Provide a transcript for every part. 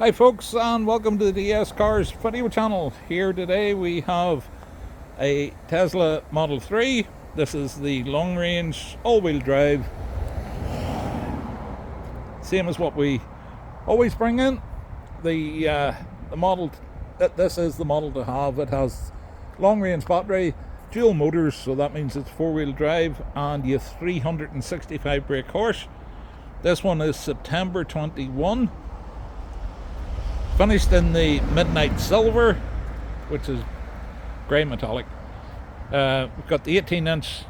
Hi folks, and welcome to the DS Cars video channel. Here today we have a Tesla Model 3. This is the long range all-wheel drive, same as what we always bring in. The model, this is the model to have. It has long range battery, dual motors, so that means it's four-wheel drive, and you have 365 brake horse. This one is September 21. Finished in the midnight silver, which is grey metallic. We've got the 18-inch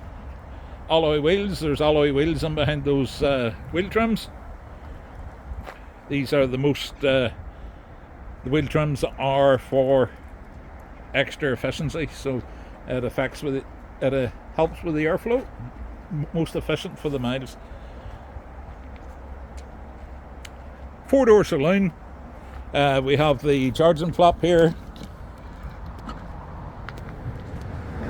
alloy wheels. There's alloy wheels in behind those wheel trims. These are the most. The wheel trims are for extra efficiency, so it affects with it. It helps with the airflow. Most efficient for the miles. 4-door saloon. We have the charging flap here,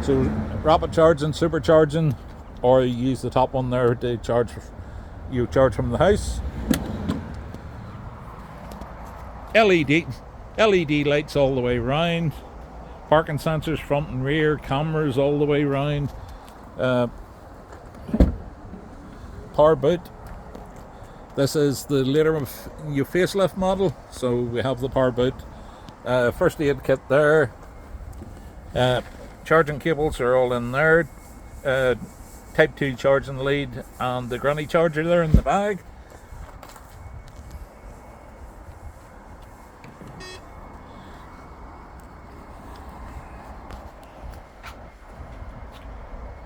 so rapid charging, supercharging, or you use the top one there to charge. You charge from the house. LED lights all the way round, parking sensors front and rear, cameras all the way round, power boot. This is the later new facelift model, so we have the power boot, first aid kit there, charging cables are all in there, type 2 charging lead, and the granny charger there in the bag.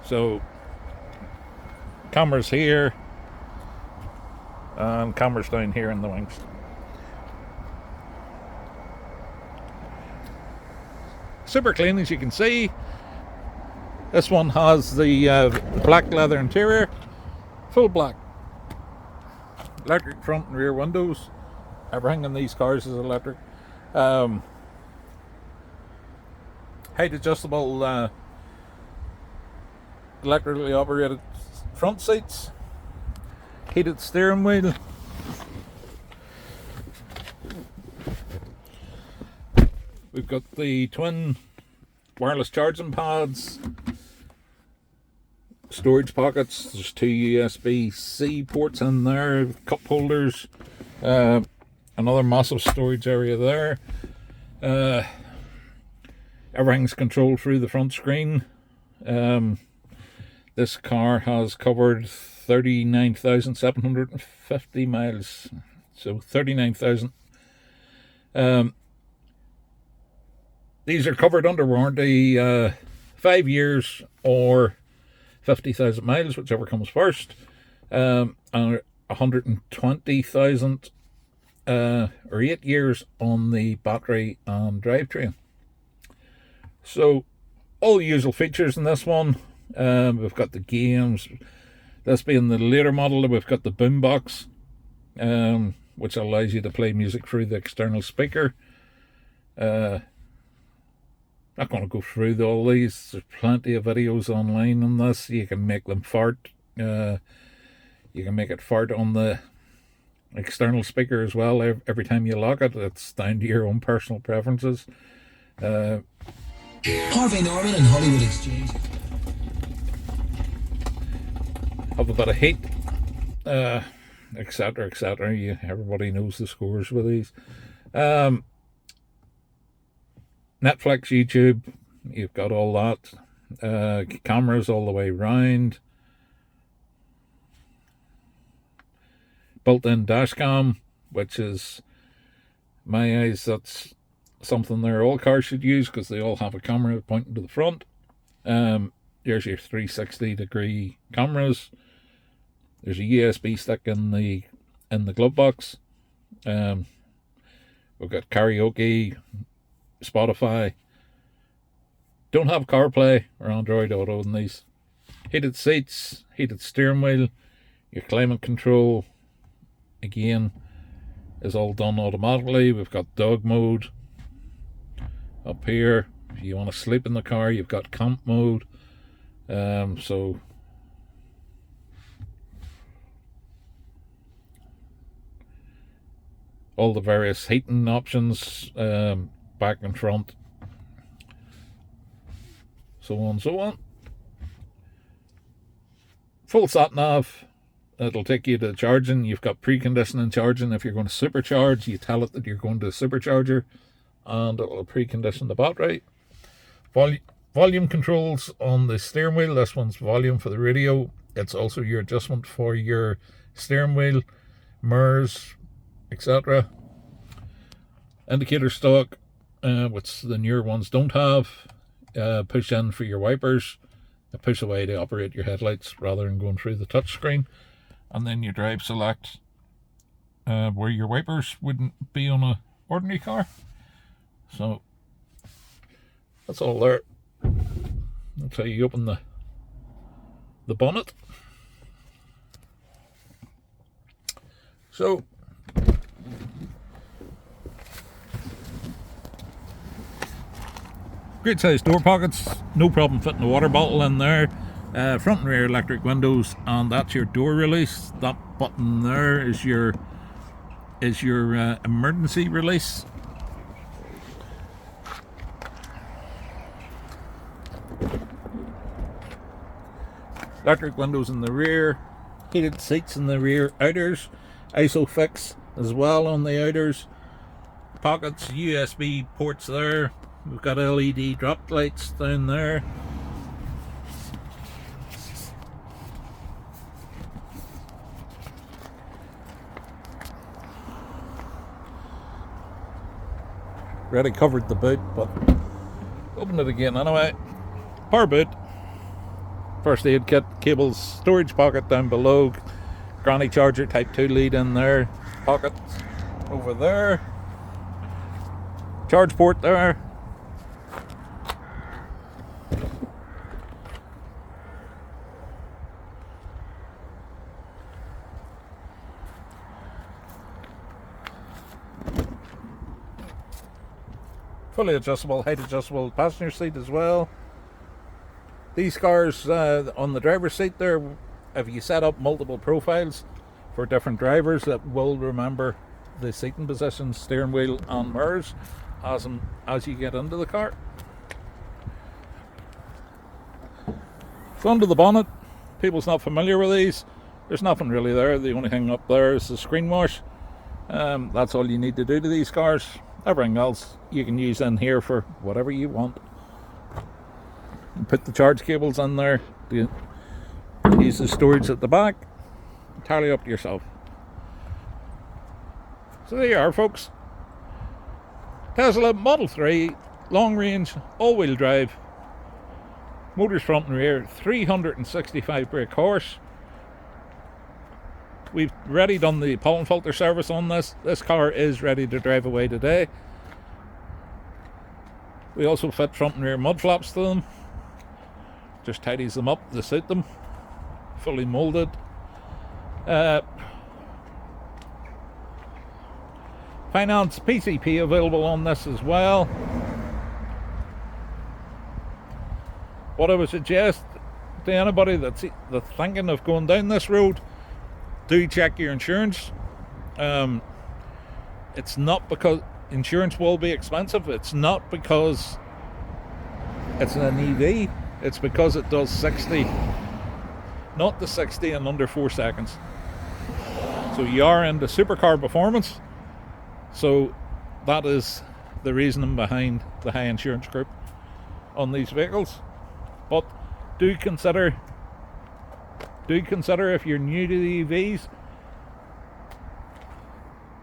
So cameras here, and cameras down here in the wings. Super clean, as you can see. This one has the black leather interior, full black. Electric front and rear windows. Everything in these cars is electric. Height adjustable electrically operated front seats. Heated steering wheel. We've got the twin wireless charging pads, storage pockets. There's 2 USB-C ports in there, cup holders, another massive storage area there. Everything's controlled through the front screen. This car has covered 39,750 miles, so 39,000. These are covered under warranty, 5 years or 50,000 miles, whichever comes first, and 120,000 or 8 years on the battery and drivetrain. So all the usual features in this one. We've got the games. This being the later model, we've got the boombox, which allows you to play music through the external speaker. Not going to go through all these. There's plenty of videos online on this. You can make them fart. You can make it fart on the external speaker as well. Every time you lock it, it's down to your own personal preferences. Harvey Norman and Hollywood Exchange have a bit of heat, etc., etc. Everybody knows the scores with these. Netflix, YouTube, you've got all that. Cameras all the way round. Built-in dash cam, which is, my eyes, that's something there all cars should use, because they all have a camera pointing to the front. There's your 360-degree cameras. There's a USB stick in the glove box. We've got karaoke, Spotify. Don't have CarPlay or Android Auto in these. Heated seats, heated steering wheel, your climate control, again, is all done automatically. We've got dog mode up here. If you want to sleep in the car, you've got camp mode. So all the various heating options, back and front, so on and so on. Full sat nav. It'll take you to charging. You've got preconditioning charging. If you're going to supercharge, you tell it that you're going to a supercharger, and it'll precondition the battery. Volume controls on the steering wheel. This one's volume for the radio. It's also your adjustment for your steering wheel, mirrors, etc. Indicator stock, which the newer ones don't have. Push in for your wipers. Push away to operate your headlights rather than going through the touch screen. And then your drive select, where your wipers wouldn't be on a ordinary car. So that's all there. That's how you open the bonnet. So great size door pockets, no problem fitting a water bottle in there. Front and rear electric windows, and that's your door release. That button there is your emergency release. Electric windows in the rear, heated seats in the rear outers, ISOFIX as well on the outers. Pockets, USB ports there. We've got LED drop lights down there. Already covered the boot, but open it again anyway. Power boot, first aid kit, cables, storage pocket down below, granny charger type 2 lead in there, pocket over there, charge port there. Fully adjustable, height adjustable passenger seat as well. These cars on the driver's seat there, if you set up multiple profiles for different drivers, that will remember the seating positions, steering wheel and mirrors as you get into the car. So under the bonnet, people's not familiar with these. There's nothing really there. The only thing up there is the screen wash. That's all you need to do to these cars. Everything else you can use in here for whatever you want. And put the charge cables in there. Use the storage at the back. Entirely up to yourself. So there you are, folks. Tesla Model 3, long range, all-wheel drive. Motors front and rear, 365 brake horse. We've already done the pollen filter service on this. This car is ready to drive away today. We also fit front and rear mud flaps to them. Just tidies them up to suit them. Fully molded. Finance PCP available on this as well. What I would suggest to anybody that's thinking of going down this road, do check your insurance. It's not because insurance will be expensive. It's not because it's an EV. It's because it does 60, not the 60 in under 4 seconds. So you are into supercar performance. So that is the reasoning behind the high insurance group on these vehicles. But do consider if you're new to the EVs,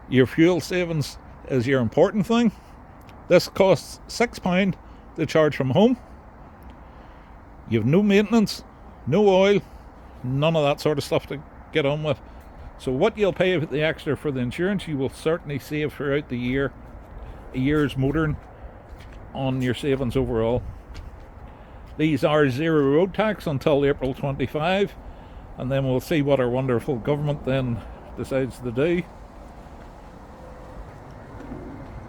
your fuel savings is your important thing. This costs £6 to charge from home. You have no maintenance, no oil, none of that sort of stuff to get on with. So what you'll pay the extra for the insurance, you will certainly save throughout the year, a year's motoring on your savings overall. These are zero road tax until April 25, and then we'll see what our wonderful government then decides to do.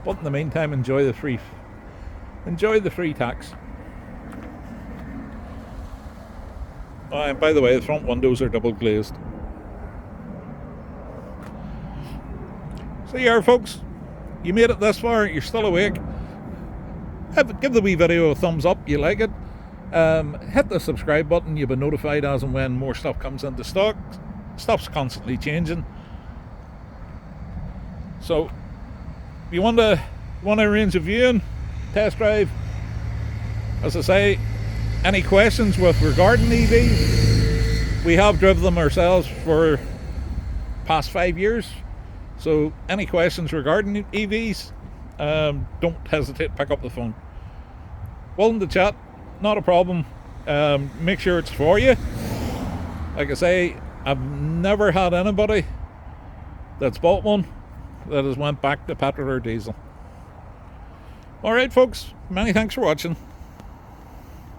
But in the meantime, enjoy the free tax. And by the way, the front windows are double glazed. So So yeah, folks, you made it this far, you're still awake. Give the wee video a thumbs up, you like it. Hit the subscribe button, you'll be notified as and when more stuff comes into stock. Stuff's constantly changing. So, if you want to arrange a viewing, test drive, as I say, any questions with regarding EVs, we have driven them ourselves for past 5 years. So, any questions regarding EVs, don't hesitate to pick up the phone. Willing to chat, not a problem. Make sure it's for you. Like I say, I've never had anybody that's bought one that has went back to petrol or diesel. Alright folks, many thanks for watching.